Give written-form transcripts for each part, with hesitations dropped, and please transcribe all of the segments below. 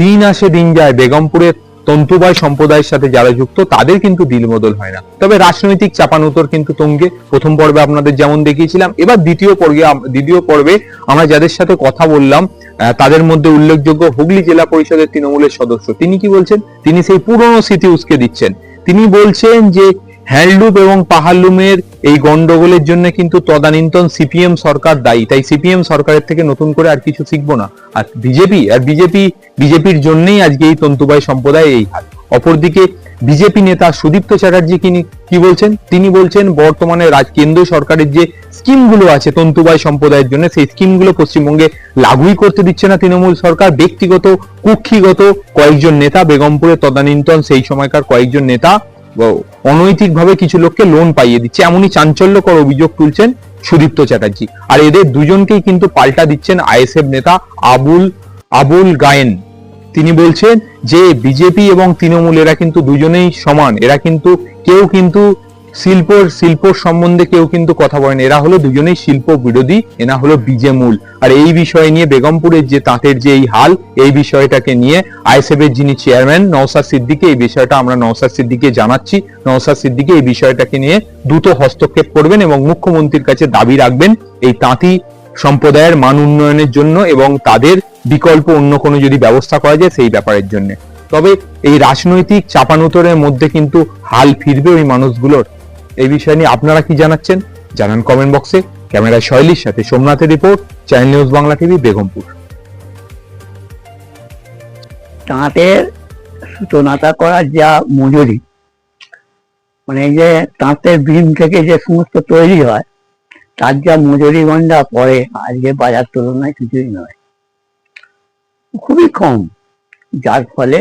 দিন আসে দিন যায়, বেগমপুরের তন্তুবাই সম্প্রদায়ের সাথে যারা যুক্ত তাদের কিন্তু দিলবদল হয় না। তবে রাজনৈতিক চাপানুতর কিন্তু তুঙ্গে। প্রথম পর্বে আপনাদের যেমন দেখিয়েছিলাম, এবার দ্বিতীয় পর্বে আমরা যাদের সাথে কথা বললাম তাদের মধ্যে উল্লেখযোগ্য হুগলি জেলা পরিষদের তৃণমূলের সদস্য। তিনি কি বলছেন? তিনি সেই পুরনো স্মৃতি উস্কে দিচ্ছেন। তিনি বলছেন যে হ্যান্ডলুম এবং পাহাড়লুমের এই গন্ডগোলের জন্য কিন্তু তদানীন্তন সিপিএম সরকার দায়ী, তাই সিপিএম সরকারের থেকে নতুন করে আর কিছু শিখবো না। আর বিজেপির জন্যই আজকে এই তন্তুবাই সম্প্রদায় এই হাল। অপরদিকে বিজেপি নেতা সুদীপ্ত চ্যাটার্জি কি বলছেন? তিনি বলছেন বর্তমানে কেন্দ্র সরকারের যে স্কিমগুলো আছে তন্তুবাই সম্প্রদায়ের জন্য, সেই স্কিমগুলো পশ্চিমবঙ্গে লাগুই করতে দিচ্ছে না তৃণমূল সরকার। ব্যক্তিগত কুক্ষিগত কয়েকজন নেতা, বেগমপুরের তদানীন্তন সেই সময়কার কয়েকজন নেতা অনৈতিকভাবে কিছু লোককে লোন পাইয়ে দিচ্ছে, এমনই চাঞ্চল্যকর অভিযোগ তুলছেন সুদীপ্ত চ্যাটার্জি। আর এদের দুজনকেই কিন্তু পাল্টা দিচ্ছেন আইএসএফ নেতা আবুল গায়েন। তিনি বলছেন যে বিজেপি এবং তৃণমূল এরা কিন্তু দুজনেই সমান, এরা কিন্তু কেউ কিন্তু শিল্প সম্বন্ধে কেউ কিন্তু কথা বলেন, এরা হলো দুজনেই শিল্প বিরোধী, এরা হলো বিজেমূল। আর এই বিষয় নিয়ে বেগমপুরের যে তাঁতের যে এই হাল, এই বিষয়টাকে নিয়ে আইএসএফ এর যিনি চেয়ারম্যান নওশাদ সিদ্দিকী, এই বিষয়টা আমরা নওশাদ সিদ্দিকীকে জানাচ্ছি। নওশাদ সিদ্দিকী এই বিষয়টাকে নিয়ে দ্রুত হস্তক্ষেপ করবেন এবং মুখ্যমন্ত্রীর কাছে দাবি রাখবেন এই তাঁতি সম্প্রদায়ের মান উন্নয়নের জন্য এবং তাদের বিকল্প অন্য কোনো যদি ব্যবস্থা করা যায় সেই ব্যাপারের জন্য। তবে এই রাজনৈতিক চাপানুতরের মধ্যে কিন্তু হাল ফিরবে ওই মানুষগুলোর। এই বিষয় নিয়ে আপনারা কি জানাচ্ছেন জানান কমেন্ট বক্সে। ক্যামেরায় শৈলীর সাথে সোমনাথের রিপোর্ট, channel news Bangla TV, Begampur. তাঁতের সুতোনাতা করার যা মজুরি, মানে এই যে তাঁতের বিম থেকে যে সমস্ত তৈরি হয় তার যা মজুরি গন্ডা পড়ে আজকে বাজার তুলনায় কিছুই নয়, খুবই কম। যার ফলে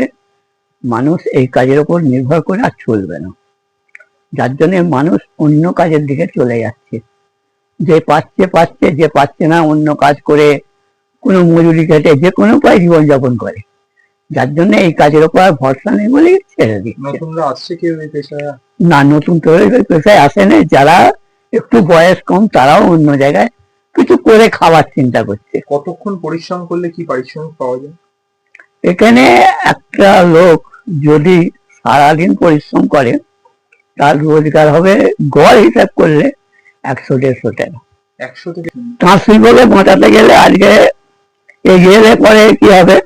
মানুষ এই কাজের উপর নির্ভর করে আর চলবে না, যার জন্য মানুষ অন্য কাজের দিকে চলে যাচ্ছে। যে পাচ্ছে, যে পাচ্ছে না অন্য কাজ করে কোনো মজুরি কেটে যে কোনো উপায় জীবনযাপন করে, যার জন্য এই কাজের উপর আর ভরসা নেই বলে ছেড়ে দিচ্ছে। নতুনরা আসছে কেউ এই পেশায়? না, নতুন তো এই পেশায় আসে না। যারা একটু বয়স কম তারাও অন্য জায়গায় কিছু করে খাওয়ার চিন্তা করছে। কতক্ষণ পরিশ্রম করলে কি পারিশ্রমিক পাওয়া যায়? এখানে একটা লোক যদি সারাদিন পরিশ্রম করে তার রোজগার হবে গড় হিসাব করলে 100-150 টাকা। 100 থেকে? তাঁত শিল্পকে বাঁচাতে গেলে আজকে এগিয়ে এলে পরে কি হবে,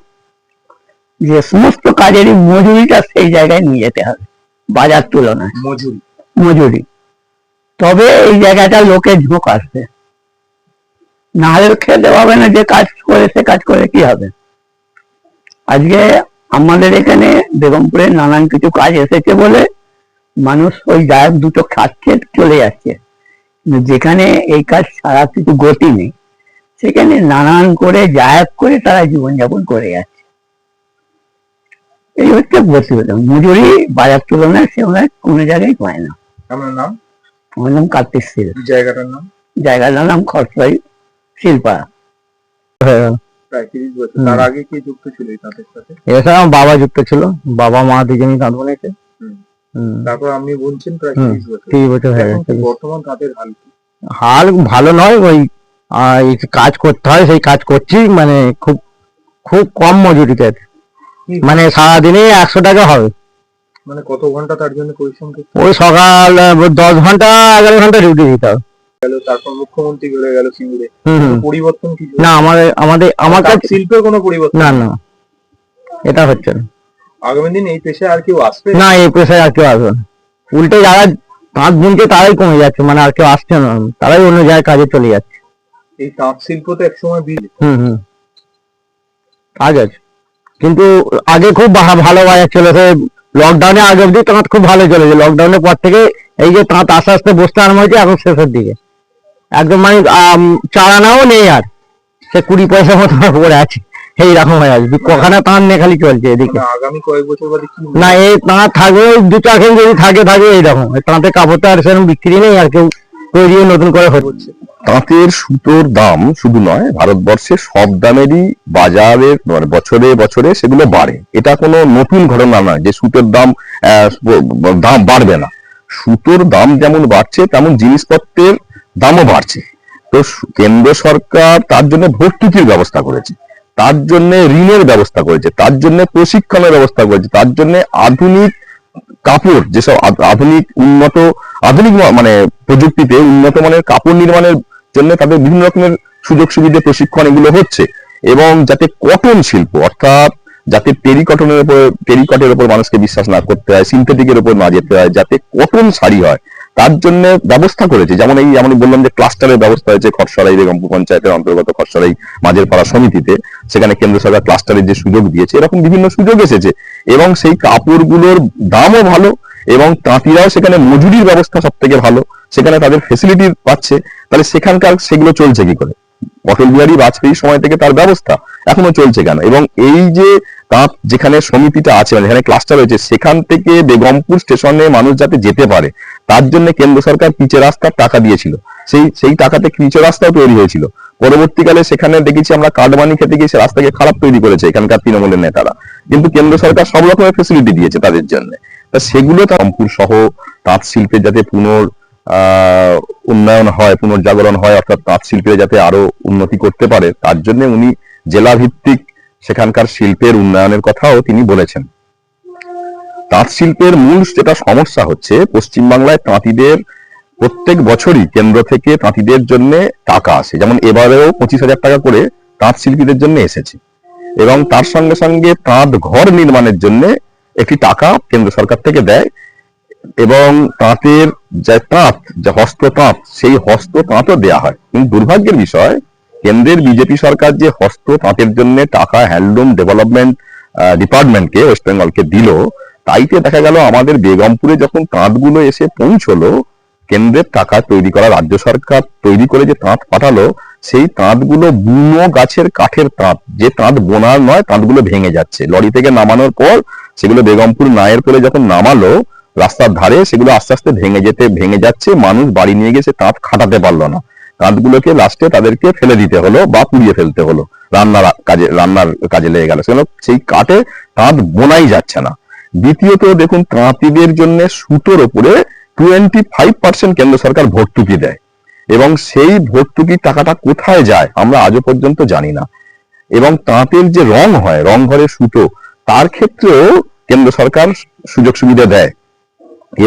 যে সমস্ত কাজেরই মজুরিটা সেই জায়গায় নিয়ে যেতে হবে বাজার তুলনায়। মজুরি তবে এই জায়গাটা লোকের ঝোঁক আসবে, না হলে খেতে পাবে না। যে কাজ করে সে কাজ করে কি হবে? আজকে আমাদের এখানে বেগমপুরে নানান কিছু কাজ এসেছে বলে মানুষ ওই জায়গা দুটো খাচ্ছে চলে যাচ্ছে। যেখানে এই কাজ ছাড়া কিছু গতি নেই সেখানে নানান করে জায়গ করে তারা জীবনযাপন করে যাচ্ছে। এই হচ্ছে প্রতিবেদন। মজুরি বাজার তুলনায় সে কোনো জায়গায় পায় না। আমার নাম? আমার নাম কার্তিক শীল। জায়গাটার নাম খরসাই শিল্পা। প্রায় 30 বছর। তার আগে কি যুক্ত ছিল এই তাঁতের সাথে? এছাড়া আমার বাবা যুক্ত ছিল, বাবা মা দুজনেই তাঁত বুনেছে। তারপর আপনি বলছেন প্রায় 30 বছর। 30 বছর হয়ে গেছে। বর্তমান তাঁতের হাল কি? হাল ভালো নয়, ওই কাজ করতে হয়, সেই কাজ করছি, মানে খুব খুব কম মজুরিতে, মানে সারাদিনে 100 টাকা হবে। মানে কত ঘন্টা তার জন্য পরিশ্রম করতে? ওই সকাল 10 ঘন্টা 11 ঘন্টা ডিউটি দিতে হবে। তারপর মুখ্যমন্ত্রী ঘুরে গেল সিঙ্গুরে, পরিবর্তন কি? না, আমার কাছে শিল্পের কোনো পরিবর্তন না, এটা হচ্ছে না। আগামী দিন এই পেশায় আর কেউ আসবে না, এই পেশায় আর কেউ আসবে না। উল্টে যারা তাঁত বুনছে তারাই কমে যাচ্ছে, মানে আর কেউ আসছে না, তারাই অন্য জায়গায় কাজে চলে যাচ্ছে। এই তাঁত শিল্প তো একসময় কাজ আছে, কিন্তু আগে খুব ভালো বাজার চলেছে। লকডাউনে আগে অব্দি তাঁত খুব ভালো চলেছে, লকডাউনের পর থেকে এই যে তাঁত আস্তে আস্তে বসতে আরম্ভ হয়েছে এখন শেষের দিকে একদম, মানে চালানাও নেই আর, সে 20 পয়সা মতো পড়ে আছে, এইরকম হয়ে আছে। কখানা তাঁত নিয়ে খালি চলছে এদিকে। আগামী কয়েক বছর বাদে কি না, এই তাঁত থাকবে 2-4 যদি থাকে এইরকম। তাঁতের কাপড়টা আর সেরকম বিক্রি নেই, আর কেউ তৈরি নতুন করে হচ্ছে। তাঁতের সুতোর দাম শুধু নয়, ভারতবর্ষে সব দামেরই বাজারের বছরে বছরে সেগুলো বাড়ে। এটা কোনো নতুন ঘটনা নয় যে সুতোর দাম বাড়বে না। সুতোর দাম যেমন বাড়ছে তেমন জিনিসপত্রের দামও বাড়ছে। তো কেন্দ্র সরকার তার জন্য ভর্তুকির ব্যবস্থা করেছে। তার জন্য ঋণের ব্যবস্থা করেছে, তার জন্য প্রশিক্ষণের ব্যবস্থা করেছে, তার জন্য আধুনিক কাপড়, যেসব আধুনিক মানে প্রযুক্তিতে উন্নত মানের কাপড় নির্মাণের জন্য তাদের বিভিন্ন রকমের সুযোগ সুবিধা, প্রশিক্ষণ এগুলো হচ্ছে। এবং যাতে কটন শিল্প, অর্থাৎ যাতে টেরিকটের উপর মানুষকে বিশ্বাস না করতে হয়, সিনথেটিকের উপর না যেতে হয়, যাতে কটন শাড়ি হয় তার জন্য ব্যবস্থা করেছে। যেমন আমি বললাম যে ক্লাস্টারের ব্যবস্থা হয়েছে খরসরাই বেগমপুর পঞ্চায়েতের অন্তর্গত খরসরাই মাঝের পাড়া সমিতিতে, সেখানে কেন্দ্র সরকার ক্লাস্টারের যে সুযোগ দিয়েছে, এরকম বিভিন্ন সুযোগ এসেছে। এবং সেই কাপড়গুলোর দামও ভালো, এবং তাঁতিরাও সেখানে মজুরির ব্যবস্থা সব থেকে ভালো, সেখানে তাদের ফেসিলিটি পাচ্ছে। তাহলে সেখানকার সেগুলো চলছে কি করে? অটল বিহারী বাজপেয়ীর সময় থেকে তার ব্যবস্থা এখনো চলছে কেন? এবং এই যে তাঁত যেখানে সমিতিটা আছে, মানে যেখানে ক্লাস্টার হয়েছে, সেখান থেকে বেগমপুর স্টেশনে মানুষ যাতে যেতে পারে তার জন্য কেন্দ্র সরকার পিচের রাস্তার টাকা দিয়েছিল। সেই টাকাতে পিচের রাস্তাও তৈরি হয়েছিল। পরবর্তীকালে সেখানে দেখেছি আমরা কাটমানি খেতে গিয়ে সে রাস্তাকে খারাপ তৈরি করেছে এখানকার তৃণমূলের নেতারা, কিন্তু কেন্দ্র সরকার সব রকমের ফেসিলিটি দিয়েছে তাদের জন্য। তা সেগুলো রামপুর সহ তাঁত শিল্পের যাতে উন্নয়ন হয়, পুনর্জাগরণ হয়, অর্থাৎ তাঁত শিল্পে যাতে আরো উন্নতি করতে পারে, তার জন্য উনি জেলা ভিত্তিক সেখানকার শিল্পের উন্নয়নের কথাও তিনি বলেছেন। তাঁত শিল্পের মূল যেটা সমস্যা হচ্ছে, পশ্চিমবাংলায় তাঁতিদের প্রত্যেক বছরই কেন্দ্র থেকে তাঁতিদের জন্য টাকা আসে, যেমন এবারেও 25,000 টাকা করে তাঁত শিল্পীদের জন্য এসেছে। এবং তার সঙ্গে সঙ্গে তাঁত ঘর নির্মাণের জন্য একটি টাকা কেন্দ্র সরকার থেকে দেয়। এবং তাঁতের যে হস্ত তাঁত, সেই হস্ত তাঁতও দেওয়া হয়। কিন্তু দুর্ভাগ্যের বিষয়, কেন্দ্রের বিজেপি সরকার যে হস্ত তাঁতের জন্য টাকা হ্যান্ডলুম ডেভেলপমেন্ট ডিপার্টমেন্টকে, ওয়েস্ট বেঙ্গলকে দিল, তাইতে দেখা গেল আমাদের বেগমপুরে যখন তাঁতগুলো এসে পৌঁছলো, কেন্দ্রের টাকা তৈরি করা, রাজ্য সরকার তৈরি করে যে তাঁত পাঠালো, সেই তাঁতগুলো বুনো গাছের কাঠের তাঁত, যে তাঁত বোনার নয়, তাঁতগুলো ভেঙে যাচ্ছে। লরি থেকে নামানোর পর সেগুলো বেগমপুর নায়ের করে যখন নামালো রাস্তার ধারে, সেগুলো আস্তে আস্তে ভেঙে যাচ্ছে। মানুষ বাড়ি নিয়ে গিয়ে সে তাঁত খাটাতে পারলো না, তাঁতগুলোকে লাস্টে তাদেরকে ফেলে দিতে হলো বা পুড়িয়ে ফেলতে হলো, রান্নার কাজে লেগে গেল। সেই কাঠে তাঁত বোনাই যাচ্ছে না। দ্বিতীয়ত দেখুন, তাঁতিদের জন্য সুতোর উপরে 25% কেন্দ্র সরকার ভর্তুকি দেয়, এবং সেই ভর্তুকির টাকাটা কোথায় যায় আমরা আজও পর্যন্ত জানি না। এবং তাঁতের যে রং হয়, রং ঘরের সুতো, তার ক্ষেত্রেও কেন্দ্র সরকার সুযোগ সুবিধা দেয়।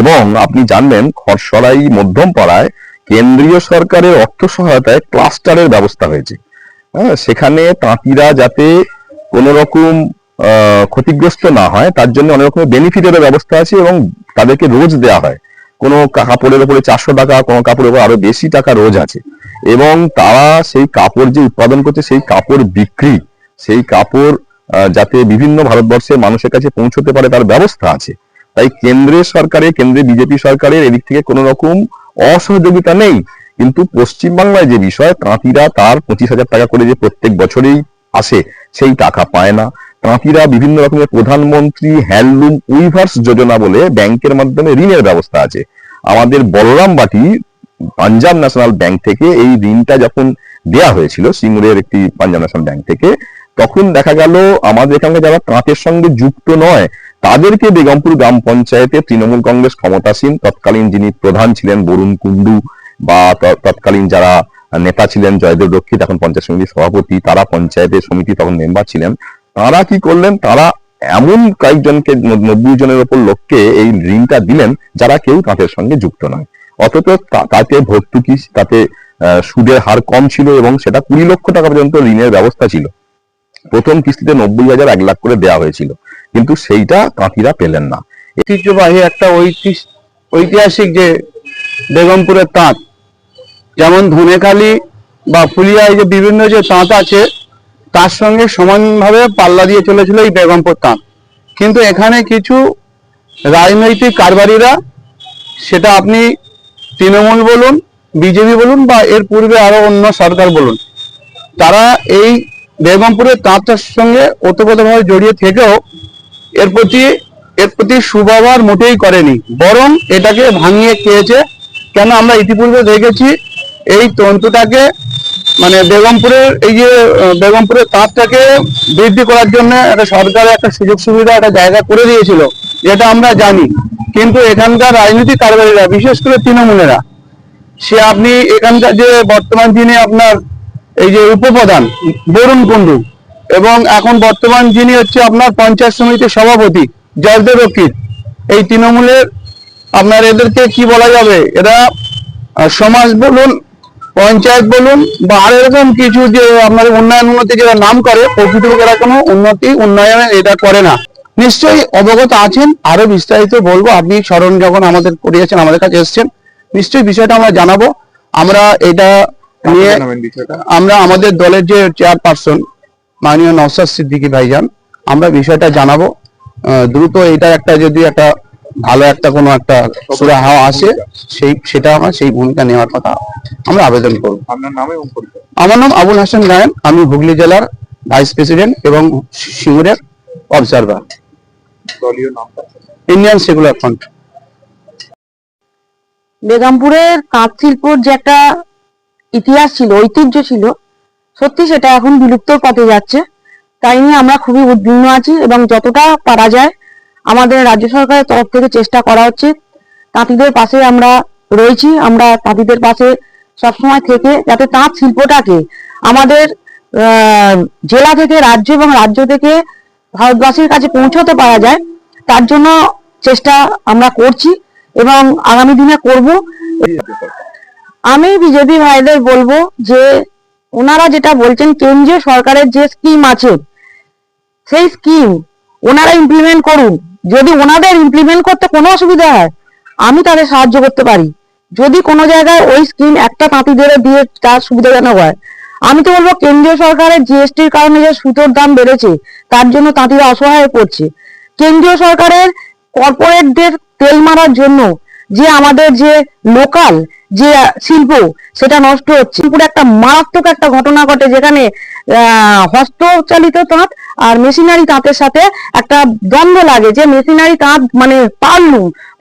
এবং আপনি জানবেন, খরসরাই মধ্যম পাড়ায় কেন্দ্রীয় সরকারের অর্থ সহায়তায় ক্লাস্টারের ব্যবস্থা হয়েছে। সেখানে তাঁতিরা যাতে কোনো রকম ক্ষতিগ্রস্ত না হয়, তার জন্য অনেক রকমের বেনিফিটের ব্যবস্থা আছে, এবং তাদেরকে রোজ দেওয়া হয়। কোনো কাপড়ের উপরে 400 টাকা, কোনো কাপড়ের উপরে আরো বেশি টাকা রোজ আছে। এবং তারা সেই কাপড় যে উৎপাদন করছে, সেই কাপড় বিক্রি, সেই কাপড় যাতে বিভিন্ন ভারতবর্ষের মানুষের কাছে পৌঁছতে পারে, তার ব্যবস্থা আছে। তাই কেন্দ্রের বিজেপি সরকারের এদিক থেকে কোনো রকম অসহযোগিতা নেই। কিন্তু পশ্চিমবাংলায় যে বিষয়, তাঁতিরা তার 25,000 টাকা করে যে প্রত্যেক বছরেই আসে, সেই টাকা পায় না। তাঁতিরা বিভিন্ন রকমের প্রধানমন্ত্রী হ্যান্ডলুম উইভার্স যোজনা বলে ব্যাংকের মাধ্যমে ঋণের ব্যবস্থা আছে। আমাদের বলরাম বাটি পাঞ্জাব ন্যাশনাল ব্যাংক থেকে এই ঋণটা যখন দেয়া হয়েছিল, সিঙ্গুরের একটি পাঞ্জাব ন্যাশনাল ব্যাংক থেকে, তখন দেখা গেল আমাদের এখানে যারা তাঁতের সঙ্গে যুক্ত নয়, তাদেরকে বেগমপুর গ্রাম পঞ্চায়েতে তৃণমূল কংগ্রেস ক্ষমতাসীন তৎকালীন যিনি প্রধান ছিলেন বরুণ কুন্ডু, বা তৎকালীন যারা নেতা ছিলেন জয়দেব রক্ষিত, এখন পঞ্চায়েত সমিতির সভাপতি, তারা পঞ্চায়েতের সমিতি তখন মেম্বার ছিলেন, তারা কি করলেন, তারা এমন কয়েকজনকে 90 জনের উপর লোককে এই ঋণটা দিলেন যারা কেউ তাঁতের সঙ্গে যুক্ত নয়। অথচ তাতে ভর্তুকি, তাতে সুদের হার কম ছিল, এবং সেটা 20 লক্ষ টাকা পর্যন্ত ঋণের ব্যবস্থা ছিল। প্রথম কিস্তিতে 90,000 1 লাখ করে দেওয়া হয়েছিল, কিন্তু সেইটা তাঁতিরা পেলেন না। ঐতিহ্যবাহী একটা ঐতিহাসিক যে বেগমপুরের তাঁত, যেমন ধনেখালি বা ফুলিয়ায় যে বিভিন্ন যে তাঁত আছে, তার সঙ্গে সমানভাবে পাল্লা দিয়ে চলেছিল এই বেগমপুর তাঁত। কিন্তু এখানে কিছু রাজনৈতিক কারবারিরা, সেটা আপনি তৃণমূল বলুন, বিজেপি বলুন, বা এর পূর্বে আরো অন্য সরকার বলুন, তারা এই বেগমপুরের তাঁতের সঙ্গে ওতপ্রোতভাবে জড়িয়ে থেকেও এর প্রতি সুব্যবহার মোটেই করেনি, বরং এটাকে ভাঙিয়ে খেয়েছে। কেন, আমরা ইতিপূর্বে দেখেছি এই তন্তুটাকে, মানে বেগমপুরের তাঁতটাকে বৃদ্ধি করার জন্য একটা সরকারের একটা সুযোগ সুবিধা, একটা জায়গা করে দিয়েছিল, যেটা আমরা জানি। কিন্তু এখানকার রাজনৈতিক কারবারিরা, বিশেষ করে তৃণমূলেরা, আপনি এখানকার যে বর্তমান দিনে আপনার এই যে উপপ্রধান বরুণ কুন্ডু, এবং এখন বর্তমান যিনি হচ্ছে আপনার পঞ্চায়েত সমিতির সভাপতি জয়দেব রক্ষিত, এই তৃণমূলের আপনার এদেরকে কি বলা যাবে, এরা সমাজ বলুন, পঞ্চায়েত বলুন বা আর এরকম কিছু যে আপনার উন্নতি যেটা নাম করে, প্রকৃত এরা কোনো উন্নয়ন এটা করে না। নিশ্চয়ই অবগত আছেন, আরো বিস্তারিত বলবো। আপনি স্মরণ যখন আমাদের করিয়েছেন, আমাদের কাছে এসেছেন, নিশ্চয়ই বিষয়টা আমরা জানাবো। আমরা এটা নিয়ে আমরা আমাদের দলের যে চেয়ারপারসন মাননীয় নওশাদ সিদ্দিকী ভাইজান, আমরা বিষয়টা জানাবো দ্রুত। এটা একটা যদি একটা ভালো একটা কোনো একটা সুরাহা আসে, সেটা আমরা সেই ভূমিকা নেওয়ার কথা আমরা আবেদন করব। আপনার নাম এবং পরিচয়? আমার নাম আবুল হাসান গায়েন, আমি হুগলি জেলার ভাইস প্রেসিডেন্ট এবং সিঙ্গুরের অবজারভার, দলীয় নামটা? Indian secular front. বেগমপুরের তাঁত শিল্পর যে একটা ইতিহাস ছিল, ঐতিহ্য ছিল, সত্যি সেটা এখন বিলুপ্তর পথে যাচ্ছে। তাই নিয়ে আমরা খুবই উদ্বিগ্ন আছি এবং যতটা পারা যায় আমাদের রাজ্য সরকারের তরফ থেকে চেষ্টা করা হচ্ছে। তাঁতিদের পাশে আমরা রয়েছি, আমরা তাঁতিদের পাশে সবসময় থেকে যাতে তাঁত শিল্পটাকে আমাদের জেলা থেকে রাজ্য এবং রাজ্য থেকে ভারতবাসীর কাছে পৌঁছতে পারা যায়, তার জন্য চেষ্টা আমরা করছি এবং আগামী দিনে করব। আমি বিজেপি ভাইদের বলবো যে ওনারা যেটা বলছেন, কেন্দ্রীয় সরকারের যে স্কিম আছে সেই স্কিম ওনারা ইমপ্লিমেন্ট করুন। যদি ওনাদের ইমপ্লিমেন্ট করতে কোনো অসুবিধা হয়, আমি তাদের সাহায্য করতে পারি। যদি কোনো জায়গায় ওই স্কিম একটা তাঁতিদের দিয়ে তার সুবিধাজনক হয়, আমি তো বলবো কেন্দ্রীয় সরকারের জিএসটির কারণে যে সুতোর দাম বেড়েছে, তার জন্য তাঁতিরা অসহায় হয়ে পড়ছে। কেন্দ্রীয় সরকারের কর্পোরেটদের তেল মারার জন্য যে আমাদের যে লোকাল যে শিল্প, সেটা নষ্ট হচ্ছে। পুরো একটা মারাত্মক একটা ঘটনা ঘটে, যেখানে হস্তচালিত তাঁত আর মেশিনারি তাঁতের সাথে একটা দ্বন্দ্ব লাগে, যে মেশিনারি তাঁত মানে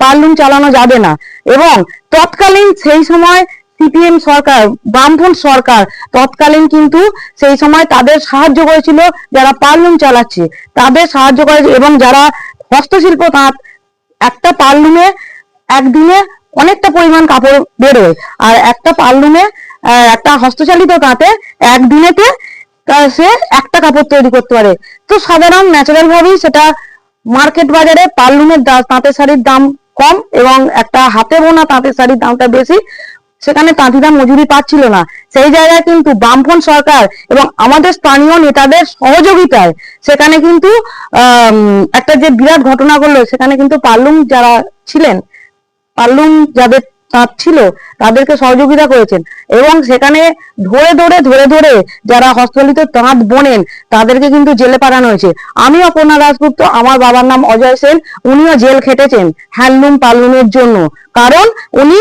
পারলুম চালানো যাবে না। এবং তৎকালীন সেই সময় সিপিএম সরকার, বামফ্রন্ট সরকার তৎকালীন কিন্তু সেই সময় তাদের সাহায্য করেছিল, যারা পারলুম চালাচ্ছে তাদের সাহায্য করেছে। এবং যারা হস্তশিল্প তাঁত, একটা পারলুমে একদিনে অনেকটা পরিমাণ কাপড় বেরোয়, আর একটা পারলুমে একটা হস্তচালিত তাঁতে একদিনেতে সে একটা কাপড় তৈরি করতে পারে। তো সাধারণ ন্যাচারাল ভাবেই সেটা মার্কেট বাজারে পারলুমের তাঁতের শাড়ির দাম কম এবং একটা হাতে বোনা তাঁতের শাড়ির দামটা বেশি, সেখানে তাঁতিরা মজুরি পাচ্ছিল না। সেই জায়গায় কিন্তু বামফ্রন্ট সরকার এবং আমাদের স্থানীয় নেতাদের সহযোগিতায় সেখানে কিন্তু একটা যে বিরাট ঘটনা ঘটলো, সেখানে কিন্তু পারলুম যারা ছিলেন, পারলুম যাদের তাঁত ছিল, তাদেরকে সহযোগিতা করেছেন এবং সেখানে ধরে ধরে যারা হস্তচালিত তাঁত বোনেন তাদেরকে কিন্তু জেলে পাঠানো হয়েছে। আমি অপর্ণা দাশগুপ্ত, আমার বাবার নাম অজয় সেন, উনিও জেল খেটেছেন হ্যান্ডলুম পারলুমের জন্য, কারণ উনি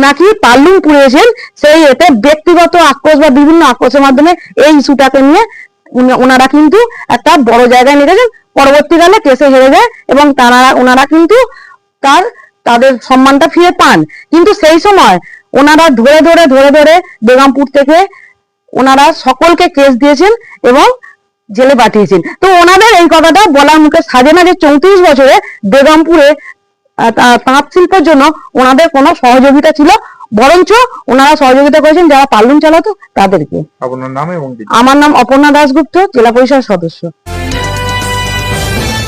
নাকি পারলুম পুড়িয়েছেন। সেই এতে ব্যক্তিগত আক্রোশ বা বিভিন্ন আক্রোশের মাধ্যমে এই ইস্যুটাকে নিয়ে ওনারা কিন্তু একটা বড় জায়গায় নিয়ে গেছেন। পরবর্তীকালে কেসে হেরে যায় এবং ওনারা কিন্তু তাদের সম্মানটা ফিরে পান। কিন্তু সেই সময় ওনারা ধরে বেগমপুর থেকে ওনারা সকলকে কেস দিয়েছেন এবং জেলে পাঠিয়েছেন। তো ওনাদের এই কথাটা বলার মুখে সাজে না যে 34 বছরে বেগমপুরে তাঁত শিল্পের জন্য ওনাদের কোনো সহযোগিতা ছিল, বরঞ্চ ওনারা সহযোগিতা করেছেন যারা পারলুম চালাতো তাদেরকে। আপনার নাম এবং? আমার নাম অপর্ণা দাশগুপ্ত, জেলা পরিষদ সদস্য।